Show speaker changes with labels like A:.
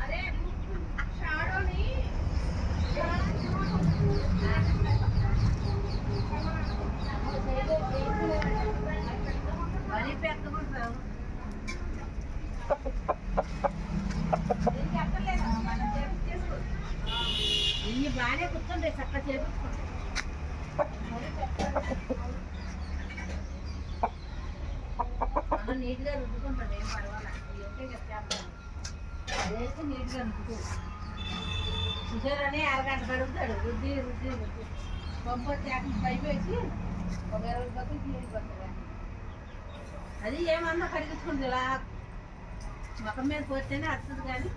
A: అరే షాడోని మరీ పెద్దకుంటారు చెప్పలేదు మనం చేపించేసుకో ఇన్ని బాగానే కూర్చుంటే చక్కగా చేపించుకుంటాం మనం నీట్గా రుద్దుకుంటాడు ఏం పర్వాలా ఏంటే చెప్తాను అదైతే నీట్గా రుద్దుకో చూసారని అరగంట కడుగుతాడు రుద్ది రుద్ది రుద్ది పంపొచ్చి పైపు వేసి ఒక 20 బతులు క్లీన్ పడుతుంది అది ఏమన్నా కడిగించుకుంది ఇలా ముఖం మీద పోతేనే వస్తుంది కానీ